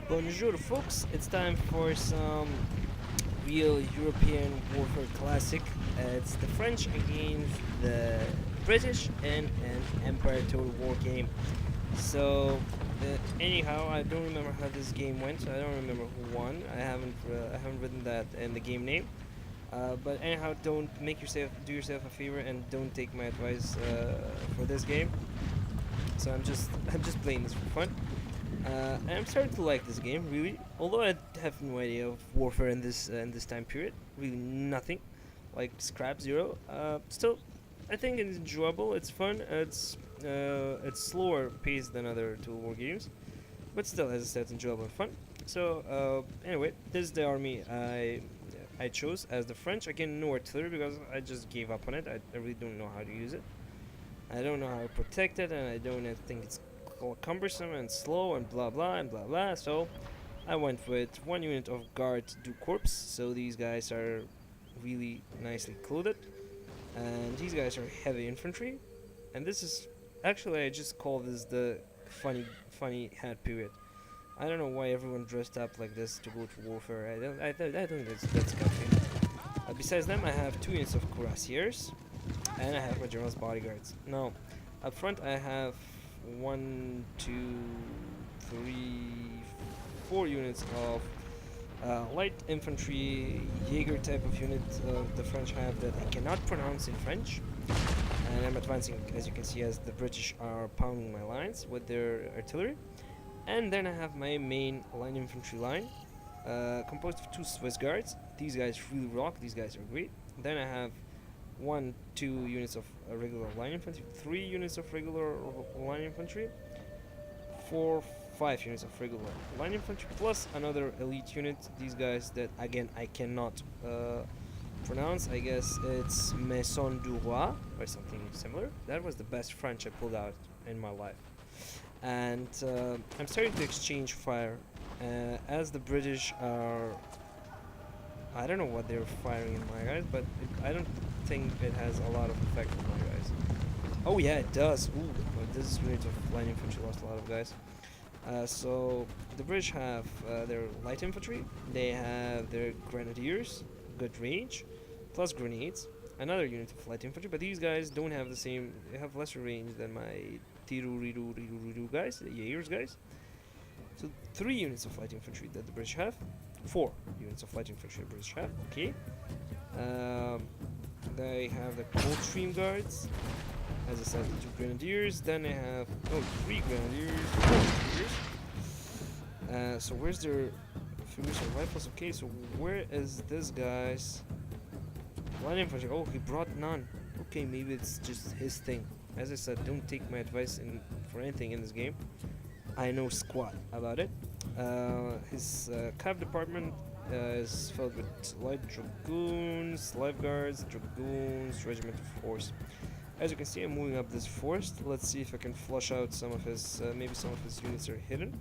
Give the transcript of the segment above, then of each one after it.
Bonjour folks, it's time for some real European warfare classic. It's the French against the British in an Empire Total War game. So anyhow, I don't remember how this game went, so I don't remember who won. I haven't written that in the game name. But anyhow, do yourself a favor and don't take my advice for this game. So I'm just playing this for fun. And I'm starting to like this game, really. Although I have no idea of warfare in this time period, really nothing, like scrap zero. Still, I think it's enjoyable. It's fun. It's slower paced than other Total War games, but still, as I said, it's enjoyable and fun. So anyway, this is the army I chose as the French. Again, no artillery because I just gave up on it. I really don't know how to use it. I don't know how to protect it, and I don't think it's cumbersome and slow and blah blah and blah blah. So I went with one unit of Garde du Corps. So these guys are really nicely clothed, and these guys are heavy infantry. And this is actually, I just call this the funny hat period. I don't know why everyone dressed up like this to go to warfare. I think that's comfy. Besides them, I have 2 units of Cuirassiers, and I have my general's bodyguards. Now, up front, I have 1, 2, 3, 4 units of light infantry Jaeger type of unit the French have that I cannot pronounce in French. And I'm advancing, as you can see, as the British are pounding my lines with their artillery. And then I have my main line infantry line, composed of 2 Swiss guards. These guys really rock, these guys are great. Then I have 1, 2 units of regular line infantry, 3 units of regular line infantry, 4, 5 units of regular line infantry, plus another elite unit. These guys that, again, I cannot pronounce. I guess it's Maison du Roi or something similar. That was the best French I pulled out in my life. And I'm starting to exchange fire as the British are... I don't know what they're firing in my guys, but I don't think it has a lot of effect on my guys. Oh yeah, it does. Ooh, but this unit of line infantry lost a lot of guys. So the British have their light infantry. They have their grenadiers, good range, plus grenades. Another unit of light infantry, but these guys don't have the same. They have lesser range than my Tiralleurs guys, the Jaegers guys. So 3 units of light infantry that the British have. 4 units of light infantry the British have. Okay. They have the Coldstream guards. As I said, 2 grenadiers. Then they have 3 grenadiers. 4 grenadiers. So where's their figures and rifles? Okay, so where is this guy's line infantry? Oh, he brought none. Okay, maybe it's just his thing. As I said, don't take my advice for anything in this game. I know squat about it. His cav department is filled with light dragoons, lifeguards, dragoons, regiment of horse. As you can see, I'm moving up this forest. Let's see if I can flush out some of his. Maybe some of his units are hidden.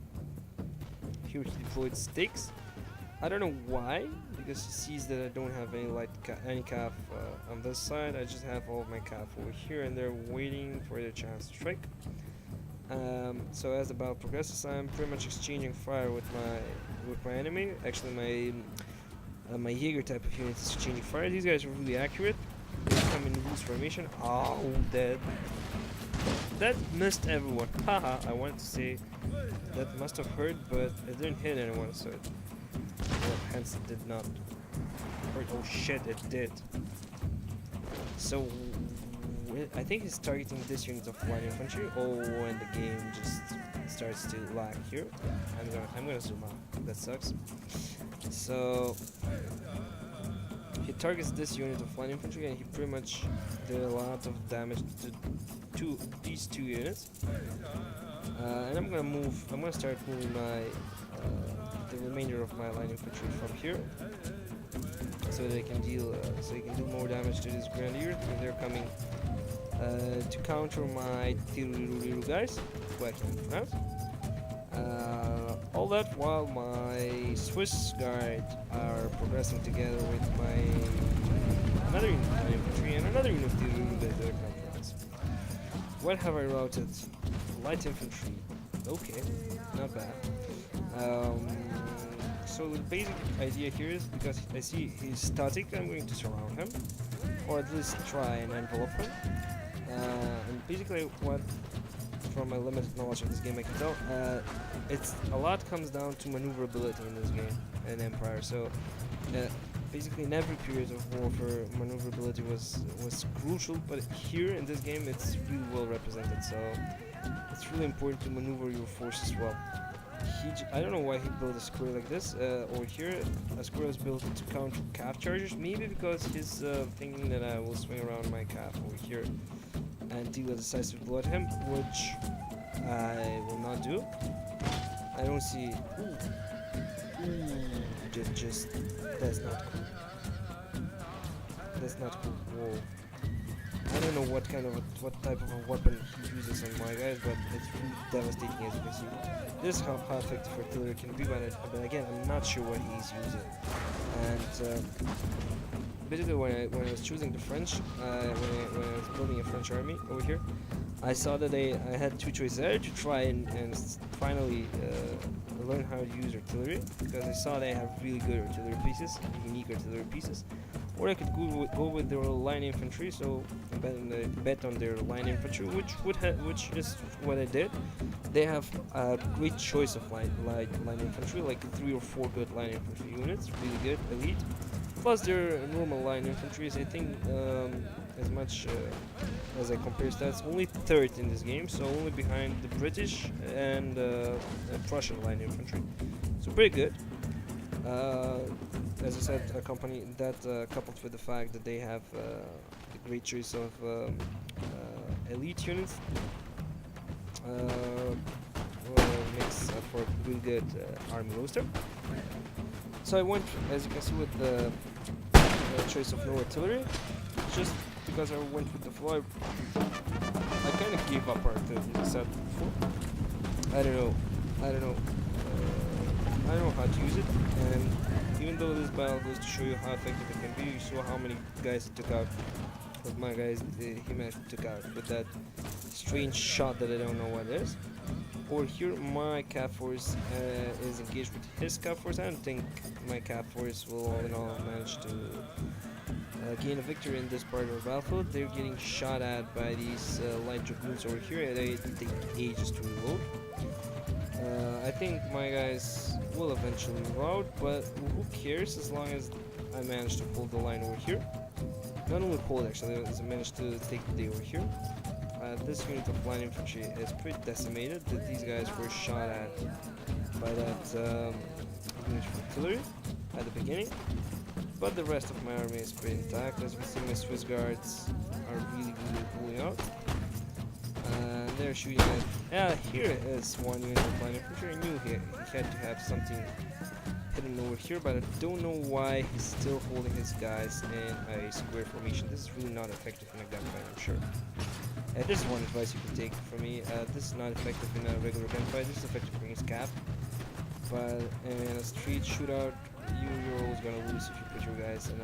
Here he deployed stakes. I don't know why, because he sees that I don't have any cav on this side. I just have all of my cav over here, and they're waiting for their chance to strike. So as the battle progresses, I'm pretty much exchanging fire with my enemy. Actually, my Jaeger type of unit is exchanging fire. These guys are really accurate. They come in loose formation. Oh, dead. That missed everyone. Haha, I wanted to say that must have hurt, but it didn't hit anyone, so hence it did not hurt. Oh shit, it did. So I think he's targeting this unit of line infantry. Oh, and the game just starts to lag here. I'm gonna zoom out. That sucks. So he targets this unit of line infantry, and he pretty much did a lot of damage to these 2 units. And I'm gonna start moving the remainder of my line infantry from here, so they can do more damage to these grenadiers when they're coming to counter my Tiralleurs guys, who I can pronounce. All that while my Swiss guard are progressing together with another unit of infantry and another unit of Tiralleurs that I can pronounce. What have I routed? Light infantry. Okay. not bad. Um, so the basic idea here is because I see he's static, I'm going to surround him, or at least try and envelop him. And basically, what from my limited knowledge of this game I can tell, it's a lot comes down to maneuverability in this game in Empire. So basically in every period of warfare, maneuverability was crucial, but here in this game it's really well represented. So it's really important to maneuver your forces well. I don't know why he built a square like this, or here a square was built to counter calf charges, maybe because he's thinking that I will swing around my calf over here and deal a decisive blow at him, which I will not do. I don't see... Just that's not cool. That's not cool. Whoa. I don't know what type of a weapon he uses on my guys, but it's really devastating as you can see. This is how effective artillery can be, but again, I'm not sure what he's using. And basically, when I was choosing the French, when I was building a French army over here, I saw that I had two choices: either to try and finally learn how to use artillery, because I saw they have really good artillery pieces, unique artillery pieces, or I could go with their line infantry. So I bet on their line infantry, which is what I did. They have a great choice of line infantry, like 3 or 4 good line infantry units, really good, elite. Plus their normal line infantry is, I think, as much as I compare stats, only 3rd in this game, so only behind the British and Prussian line infantry. So pretty good. As I said, coupled with the fact that they have the great choice of elite units, makes for a really good army roster. So I went, as you can see, with the choice of no artillery, just because I went with the flow. I kind of gave up artillery, as I said before. I don't know how to use it, and even though this battle goes to show you how effective it can be, you saw how many guys it took out. Of my guys, he managed to take out with that strange shot that I don't know what it is. Over here, my Cav force is engaged with his Cav force. I don't think my Cav force will all in all manage to gain a victory in this part of the battlefield. They're getting shot at by these light dragoons over here, and they take ages to reload. I think my guys will eventually move out, but who cares as long as I manage to hold the line over here. Not only hold, actually, as I managed to take the day over here. This unit of line infantry is pretty decimated. That these guys were shot at by that unit of artillery at the beginning. But the rest of my army is pretty intact. As we see, my Swiss guards are really pulling out. They're shooting at... Yeah, here is one unit of line infantry. I knew he had to have something hidden over here, but I don't know why he's still holding his guys in a square formation. This is really not effective in a gunfight, I'm sure. This is one advice you can take from me. This is not effective in a regular gunfight. This is effective against cap, but in a street shootout, you're always gonna lose if you put your guys in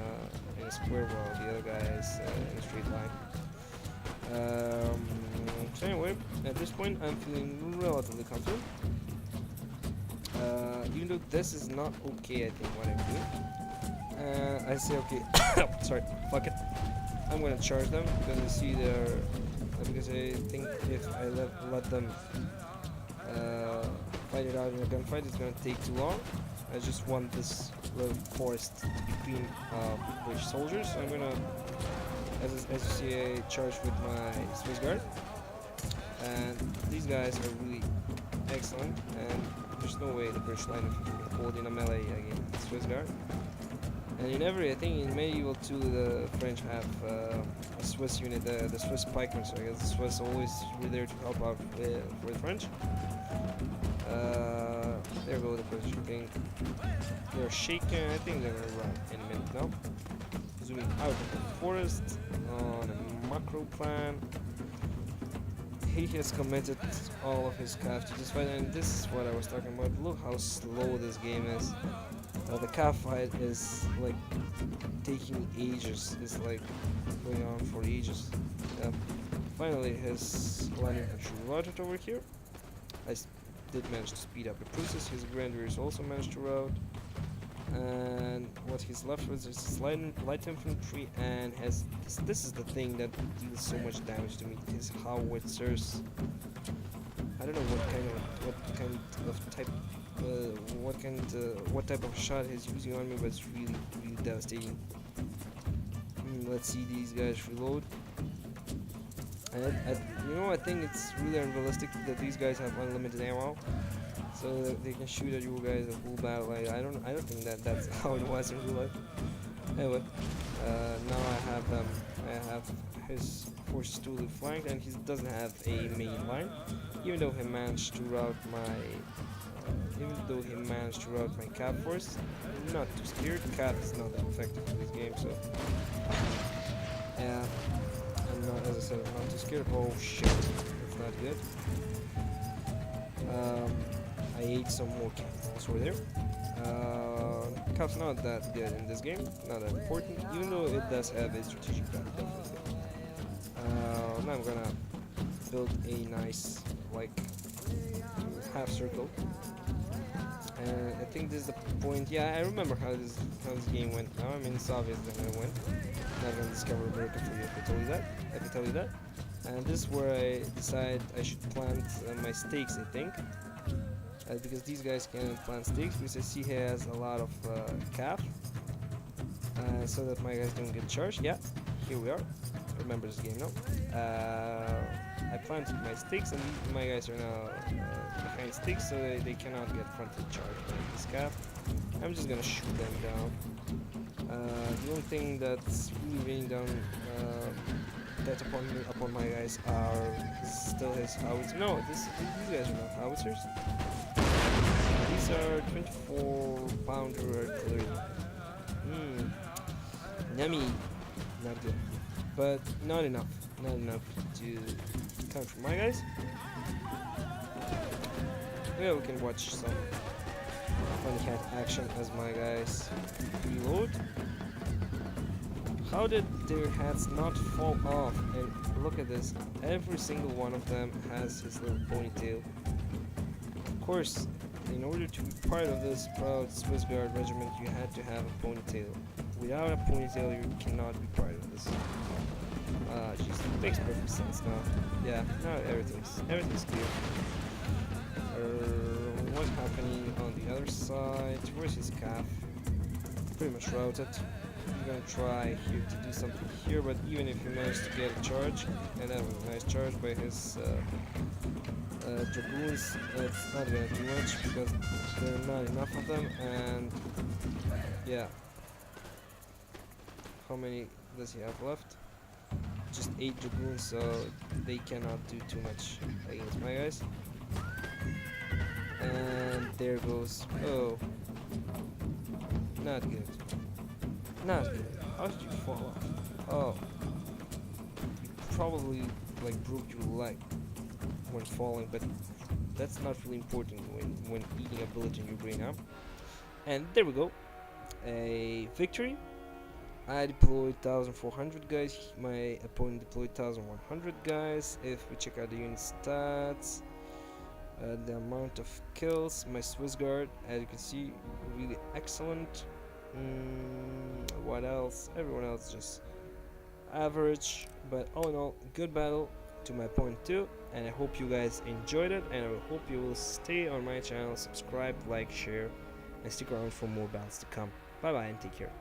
a square while the other guy is in a straight line. So anyway, at this point, I'm feeling relatively confident. Even though this is not okay, I think, what I'm doing. I say okay. Sorry, fuck it. I'm gonna charge them because I see they're. Because I think if I let them fight it out in a gunfight, it's gonna take too long. I just want this little forest to be clean of British soldiers. So I'm gonna, as you see, I charge with my Swiss Guard, and these guys are really excellent. And there's no way the British line can hold in a melee against the Swiss Guard. And I think in medieval 2, the French have a Swiss unit, the Swiss pikemen, so I guess the Swiss always were there to help out for the French. There go the British looking. They're shaking. I think they're gonna run in a minute now. Zooming out of the forest on a macro plan. He has committed all of his calf to this fight, and this is what I was talking about. Look how slow this game is. The calf fight is like taking ages. It's like going on for ages. Finally, his line infantry routed over here. did manage to speed up the process. His grenadiers also managed to rout. And what he's left with is his light infantry, and has this is the thing that deals so much damage to me, his howitzers. I don't know what type of shot he's using on me, but it's really devastating. Let's see these guys reload. And I think it's really unrealistic that these guys have unlimited ammo, so that they can shoot at you guys the whole battle. I don't think that's how it was in real life. Anyway, now I have his forces totally flanked, and he doesn't have a main line, even though he managed to rout my cap force. I'm not too scared. Cap is not that effective in this game, so yeah. As I said, I'm not too scared. Oh shit, that's not good. I ate some more cannons over there. Cap's not that good in this game, not that important, even though it does have a strategic value, definitely. Now I'm gonna build a nice, like, half circle. And I think this is the point. Yeah, I remember how this game went now. I mean, it's obvious that it went. Not gonna discover America for you if I tell you that. And this is where I decide I should plant my stakes, I think. Because these guys can plant stakes, because I see he has a lot of cap. So that my guys don't get charged. Yeah, here we are. Remember this game now. I planted my stakes, and my guys are now behind stakes, so they cannot get frontal charge by this cap. I'm just gonna shoot them down. The only thing that's really raining down that upon my guys are still his howitzers. No, these guys are not howitzers. These are 24-pounder artillery. Yummy. Not good. But not enough to counter my guys. Yeah, we can watch some funny cat action as my guys reload. How did their hats not fall off? And look at this, every single one of them has his little ponytail. Of course, in order to be part of this proud Swiss Guard regiment, you had to have a ponytail. Without a ponytail, you cannot be part of this. Jeez, it makes perfect sense now. Yeah, now everything's clear. What's happening on the other side? Where's his calf? Pretty much routed. I'm gonna try here to do something here, but even if he managed to get a charge, and that was a nice charge by his dragoons, it's not gonna do much because there are not enough of them, and yeah. How many does he have left? Just 8 dragoons, so they cannot do too much against my guys. And there goes. Oh, not good. Not good. How did you fall off? Oh, you probably like broke your leg when falling, but that's not really important when eating a bullet in your brain, huh? And there we go, a victory. I deployed 1,400 guys. My opponent deployed 1,100 guys. If we check out the unit stats, the amount of kills, my Swiss Guard, as you can see, really excellent. What else? Everyone else just average, but all in all, good battle to my opponent too. And I hope you guys enjoyed it, and I hope you will stay on my channel, subscribe, like, share, and stick around for more battles to come. Bye bye and take care.